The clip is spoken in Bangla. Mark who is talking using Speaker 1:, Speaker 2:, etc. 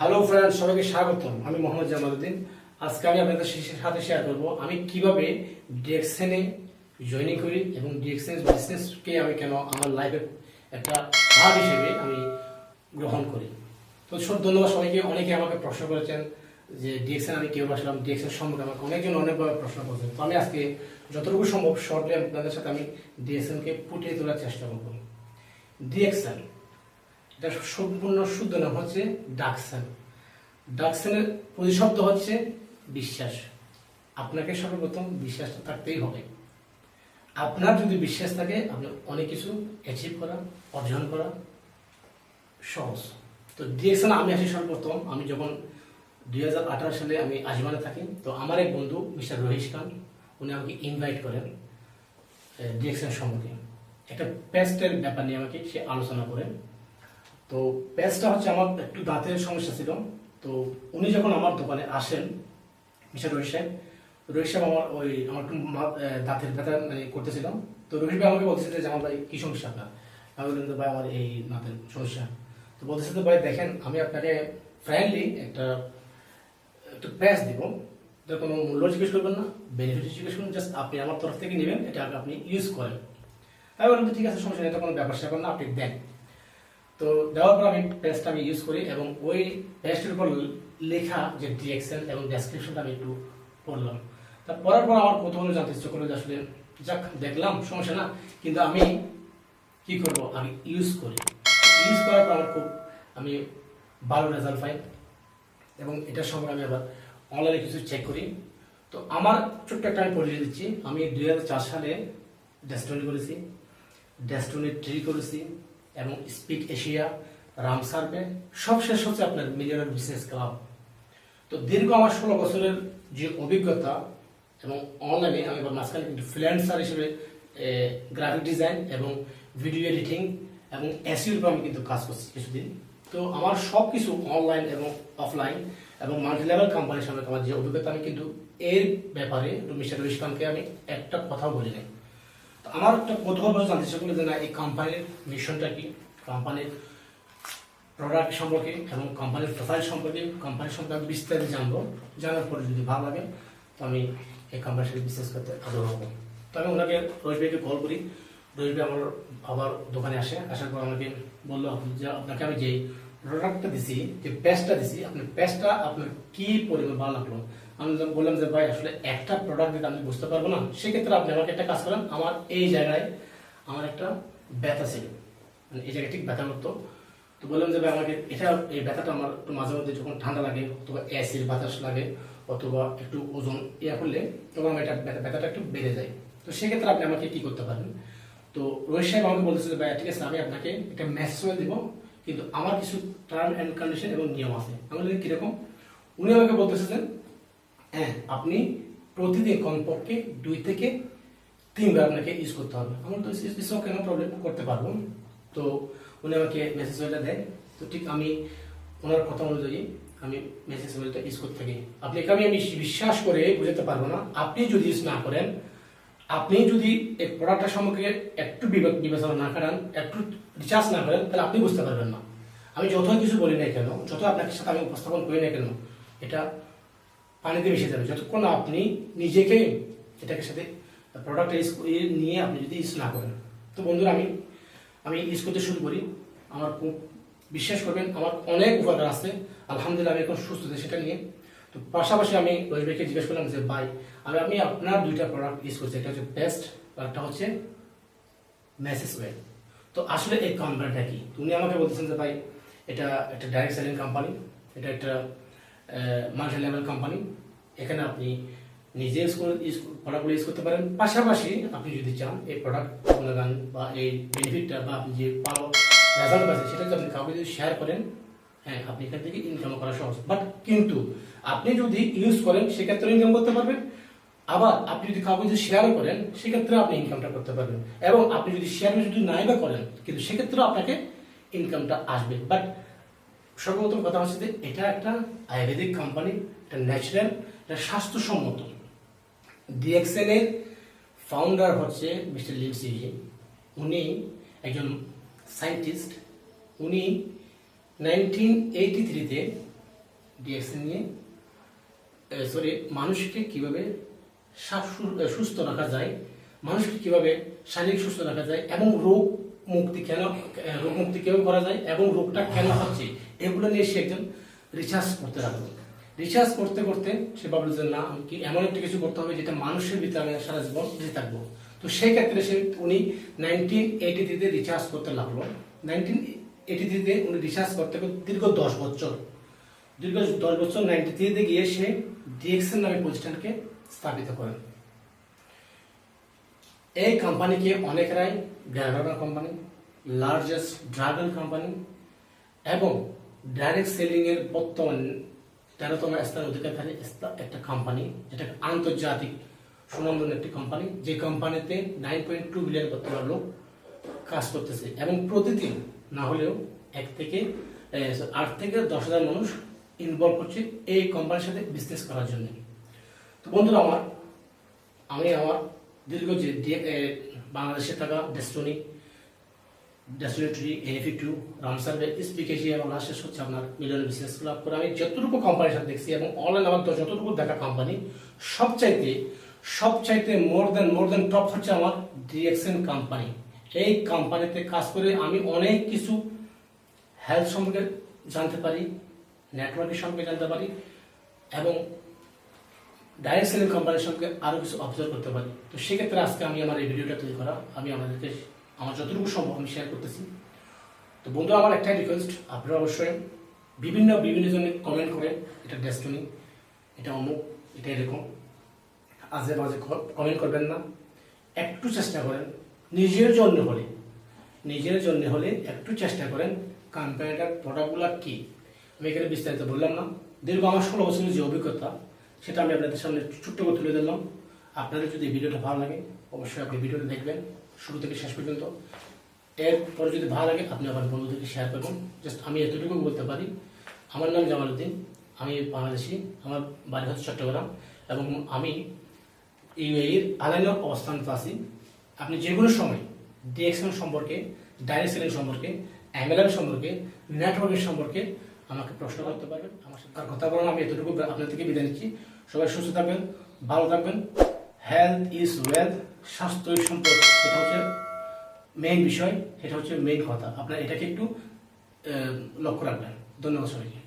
Speaker 1: হ্যালো ফ্রেন্ডস, সবাইকে স্বাগতম। আমি মোহাম্মদ জামালউদ্দিন। আজকে আমি আপনাদের সাথে শেয়ার করব আমি কিভাবে ডিএক্সএন এ জয়েনিং করি এবং ডিএক্সএন বিজনেসকে আমি কেন আমার লাইফের একটা ভাগ হিসেবে আমি গ্রহণ করি। তো সব ধন্যবাদ সবাইকে। অনেকে আমাকে প্রশ্ন করেছেন যে ডিএক্সএন আমি কেউ আসলাম, ডিএক্সএন সম্পর্কে আমাকে অনেকজন অনেকভাবে প্রশ্ন করেছেন। তো আমি আজকে যতটুকু সম্ভব শর্টলি আপনাদের সাথে আমি ডিএক্সএনকে ফুটিয়ে তোলার চেষ্টা করব। ডিএক্সএন এটা সম্পূর্ণ শুদ্ধ নাম হচ্ছে ডাকসেন। ডাকসেনের প্রতিশব্দ হচ্ছে বিশ্বাস। আপনাকে সর্বপ্রথম বিশ্বাসটা থাকতেই হবে। আপনার যদি বিশ্বাস থাকে, আপনি অনেক কিছু অ্যাচিভ করা, অর্জন করা সহজ। তো ডিএক্সএন আমি আসি সর্বপ্রথম আমি যখন 2018 সালে আমি আজমানে থাকি। তো আমার এক বন্ধু মিস্টার রহিস খান, উনি আমাকে ইনভাইট করেন ডিএক্সএন সম্পর্কে একটা পেস্টের ব্যাপার নিয়ে আমাকে সে আলোচনা করেন। তো পেস্টটা হচ্ছে আমার একটু দাঁতের সমস্যা ছিল। তো উনি যখন আমার দোকানে আসেন, মিস্টার রহিস সাহেব আমার একটু দাঁতের ব্যথা করতেছিল। তো রহিস ভাই আমাকে বলতেছিল যে আমার ভাই কি সমস্যা আপনার? আমি বললাম যে ভাই আমার এই দাঁতের সমস্যা। তো বলতেছে তো ভাই দেখেন, আমি আপনাকে ফ্রেন্ডলি একটু পেস্ট দিব, এটার কোনো মূল্য জিজ্ঞেস করবেন না, বেনিফিট জিজ্ঞেস করবেন, জাস্ট আপনি আমার তরফ থেকে নেবেন, এটা আপনি ইউজ করেন। আমি বললাম ঠিক আছে, সমস্যা নেই, এটা কোনো ব্যাপার স্যাপার না, আপনি দেন। তো দেওয়ার পর আমি পেজটা আমি ইউজ করি এবং ওই পেজটার উপর লেখা যে ডিএক্সএন এবং ডেসক্রিপশনটা আমি একটু পড়লাম। তা পড়ার পর আমার কৌতূহল জানতে ইচ্ছে করলো যে আসলে যাক দেখলাম সমস্যা না, কিন্তু আমি কি করব, আমি ইউজ করি। ইউজ করার পর আমি ভালো রেজাল্ট পাই এবং এটার সম্পর্কে আমি আবার অনলাইনে কিছু চেক করি। তো আমার ছোট্ট একটা আমি পরিচয় দিচ্ছি। আমি 2004 সালে ডেস্টনি করেছি, ডেস্টনি ট্রি করেছি এবং স্পিক এশিয়া, রামসার্ভে, সবশেষ হচ্ছে আপনার মিলিয়নার বিজনেস ক্লাব। তো দীর্ঘ আমার 16 বছরের যে অভিজ্ঞতা এবং অনলাইনে আমি মাঝখানে কিন্তু ফ্রিল্যান্সার হিসেবে গ্রাফিক ডিজাইন এবং ভিডিও এডিটিং এবং এসইওর উপর আমি কিন্তু কাজ করছি কিছুদিন। তো আমার সব কিছু অনলাইন এবং অফলাইন এবং মাল্টি লেভেল কোম্পানির সঙ্গে আমার যে অভিজ্ঞতা, আমি কিন্তু এর ব্যাপারে মিস্টার রহিস খানকে আমি একটা কথাও বলি নাই। তো আমার একটা কৌতূহল জানতে ইচ্ছা করলো যে না, এই কোম্পানির মিশনটা কি, কোম্পানির প্রোডাক্ট সম্পর্কে এবং কোম্পানির প্রোফাইল সম্পর্কে, কোম্পানির সম্পর্কে আমি বিস্তারিত জানবো। জানার পরে যদি ভালো লাগে তো আমি এই কোম্পানির সাথে বিজনেস করতে আগ্রহ হবো। তো আমি ওনাকে রহিস ভাইকে কল করি। রহিস ভাই আমার আবার দোকানে আসার পর আমাকে বললো যে আপনাকে আমি যে প্রোডাক্টটা দিছি, যে পেস্টটা দিছি, আপনার পেস্টটা আপনার কি পরিমাণ ভালো লাগলো। আমি বললাম যে ভাই আসলে একটা প্রোডাক্ট দিতে আমি বুঝতে পারবো না, সেক্ষেত্রে আপনি আমাকে একটা কাজ করেন, আমার এই জায়গায় আমার একটা ব্যথা ছিল, মানে এই জায়গায় ঠিক ব্যথা করতো। তো বললাম যে ভাই আমাকে এই ব্যথাটা আমার একটু মাঝে মধ্যে যখন ঠান্ডা লাগে অথবা এসির বাতাস লাগে অথবা একটু ওজন করলে তখন আমার ব্যথাটা একটু বেড়ে যায়। তো সেক্ষেত্রে আপনি আমাকে কি করতে পারেন? তো রহিস সাহেব আমাকে বলতেছে যে ভাই ঠিক আছে, আমি আপনাকে একটা মেসেজ দিব, কিন্তু আমার কিছু টার্ম অ্যান্ড কন্ডিশন এবং নিয়ম আছে। আমি বলি কিরকম? উনি আমাকে বলতেছে যে হ্যাঁ, আপনি প্রতিদিন কমপক্ষে 2 থেকে 3 বার আপনাকে ইউজ করতে হবে। আমার তো কেন প্রবলেম করতে পারবো। তো উনি আমাকে মেসেজ ওয়েলটা দেয়। তো ঠিক আমি ওনার কথা অনুযায়ী আমি মেসেজ ওয়েলটা ইউজ করতে থাকি। আপনাকে আমি বিশ্বাস করে বুঝাতে পারবো না। আপনি যদি ইউজ না করেন, আপনি যদি এই প্রোডাক্টটা সম্পর্কে একটু বিবেচনা না করেন, একটু রিসার্চ না করেন, তাহলে আপনি বুঝতে পারবেন না। আমি যত কিছু বলি না কেন, যত আপনার সাথে আমি উপস্থাপন করি না কেন, এটা পানিতে মিশে যাবে যতক্ষণ আপনি নিজেকে এটাকে সাথে প্রোডাক্ট নিয়ে আপনি যদি ইউজ না করেন। তো বন্ধুরা, আমি ইউজ করতে শুরু করি। আমার খুব বিশ্বাস করবেন, আমার অনেক উপকার আছে। আলহামদুলিল্লাহ, আমি এখন সুস্থ আছি সেটা নিয়ে। তো পাশাপাশি আমি রহিস ভাইকে জিজ্ঞেস করলাম যে ভাই, আমি আপনার 2টা প্রোডাক্ট ইউজ করছি, একটা হচ্ছে পেস্ট আর একটা হচ্ছে মেসেজ ওয়েল। তো আসলে এই কোম্পানিটা কি? উনি আমাকে বলতেছেন যে ভাই এটা একটা ডাইরেক্ট সেলিং কোম্পানি, এটা একটা মাল্টি লেভেল কোম্পানি। এখানে আপনি নিজে প্রোডাক্টগুলো ইউজ করতে পারেন, পাশাপাশি আপনি যদি চান এই প্রোডাক্ট গুণগান বা এই বেনিফিটটা বা আপনি যে ভালো রেজাল্ট পাচ্ছেন সেটা যদি আপনি কাউকে যদি শেয়ার করেন, হ্যাঁ, আপনি এখান থেকে ইনকাম করা সহজ। বাট কিন্তু আপনি যদি ইউজ করেন সেক্ষেত্রে ইনকাম করতে পারবেন, আবার আপনি যদি কাউকে যদি শেয়ার করেন সেক্ষেত্রে আপনি ইনকামটা করতে পারবেন, এবং আপনি যদি শেয়ার যদি নাই বা করেন কিন্তু সেক্ষেত্রেও আপনাকে ইনকামটা আসবে। বাট সর্বপ্রথম কথা হচ্ছে যে এটা একটা আয়ুর্বেদিক কোম্পানি, এটা ন্যাচারাল, এটা স্বাস্থ্যসম্মত। ডিএক্সএন এর ফাউন্ডার হচ্ছে মিস্টার লিনসি। উনি একজন সায়েন্টিস্ট। উনি 1983-তে ডিএক্সএন নিয়ে মানুষকে কিভাবে সুস্থ রাখা যায়, মানুষকে কিভাবে শারীরিক সুস্থ রাখা যায় এবং রোগ মুক্তি কিভাবে করা যায় এবং রোগটা কেন হচ্ছে, এগুলো নিয়ে সে একজন রিসার্চ করতে লাগলো। রিসার্চ করতে করতে সে ভাবলো যে না, কি এমন একটা কিছু করতে হবে যেটা মানুষের ভিতরে আমি সারা জীবন বেঁচে থাকবো। তো সেই ক্ষেত্রে উনি 1983-তে রিসার্চ করতে লাগলো। 1983-তে উনি রিসার্চ করতে দীর্ঘ 10 বছর 93-তে গিয়ে সে ডিএক্সএন নামে প্রতিষ্ঠানকে স্থাপিত করেন। এই কোম্পানিকে অনেকেরাই গ্র্যান্ডার কোম্পানি, লার্জেস্ট ড্রাগন কোম্পানি এবং ডাইরেক্ট সেলিং এর বর্তমান 13তম স্থান অধিকারী একটা কোম্পানি, যেটা আন্তর্জাতিক সুনামধন্য একটি কোম্পানি, যে কোম্পানিতে 9.2 বিলিয়ন বর্তমান লোক কাজ করতেছে এবং প্রতিদিন না হলেও 8 থেকে 10,000 মানুষ ইনভলভ হচ্ছে এই কোম্পানির সাথে বিজনেস করার জন্য। তো বন্ধুরা আমি আমার দীর্ঘ যে বাংলাদেশে থাকা ডেস্টিনি NFE2 রামসার্ভে স্পিকেশি এবং লাস্ট হচ্ছে আপনার মিলিয়ন বিজনেস ক্লাব করে আমি যতটুকু কোম্পানির সাথে দেখছি এবং অনলাইন আমার যতটুকু দেখা কোম্পানি সবচাইতে মোর দেন টপ হচ্ছে আমার ডিএক্সএন কোম্পানি। এই কোম্পানিতে কাজ করে আমি অনেক কিছু হেলথ সম্পর্কে জানতে পারি, নেটওয়ার্কের সম্পর্কে জানতে পারি এবং ডাইরেক্ট সেলিং কোম্পানির সঙ্গে আরো কিছু অবজার্ভ করতে পারি। তো সেক্ষেত্রে আজকে আমি আমার এই ভিডিওটা তৈরি করা, আমি আপনাদেরকে আমার যতটুকু সম্ভব আমি শেয়ার করতেছি। তো বন্ধু, আমার একটাই রিকোয়েস্ট, আপনারা অবশ্যই বিভিন্ন জনে কমেন্ট করে এটা ডেস্টিনি, এটা অমুক, এটা এরকম আজে বাজে কমেন্ট করবেন না। একটু চেষ্টা করেন নিজের জন্য হলে একটু চেষ্টা করেন কোম্পানিটার প্রোডাক্টগুলো কি। আমি এখানে বিস্তারিত বললাম না, দীর্ঘ আমার 16 বছরের যে অভিজ্ঞতা সেটা আমি আপনাদের সামনে ছোট্ট করে তুলে দিলাম। আপনাদের যদি ভিডিওটা ভালো লাগে অবশ্যই আপনি ভিডিওটা দেখবেন শুরু থেকে শেষ পর্যন্ত। এরপরে যদি ভালো লাগে আপনি আমার বন্ধুদেরকে শেয়ার করবেন। জাস্ট আমি এতটুকু বলতে পারি, আমার নাম জামালউদ্দিন, আমি বাংলাদেশি, আমার বাড়ি হচ্ছে চট্টগ্রাম এবং আমি ইউএইর আলাইনের অবস্থানত আছি। আপনি যে কোনো সময় ডিএক্সএন সম্পর্কে, ডাইরেক্ট সেলিং সম্পর্কে, MLM সম্পর্কে, নেটওয়ার্কের সম্পর্কে আমাকে প্রশ্ন করতে পারবেন। আমার সাথে কথা বলেন। আমি এতটুকু আপনার থেকে বিদায় নিচ্ছি। সবাই সুস্থ থাকবেন, ভালো থাকবেন। হেলথ ইজ ওয়েলথ, স্বাস্থ্যই সম্পদ, এটা হচ্ছে মেইন বিষয়, এটা হচ্ছে মেইন কথা। আপনারা এটাকে একটু লক্ষ্য রাখবেন। ধন্যবাদ সবাইকে।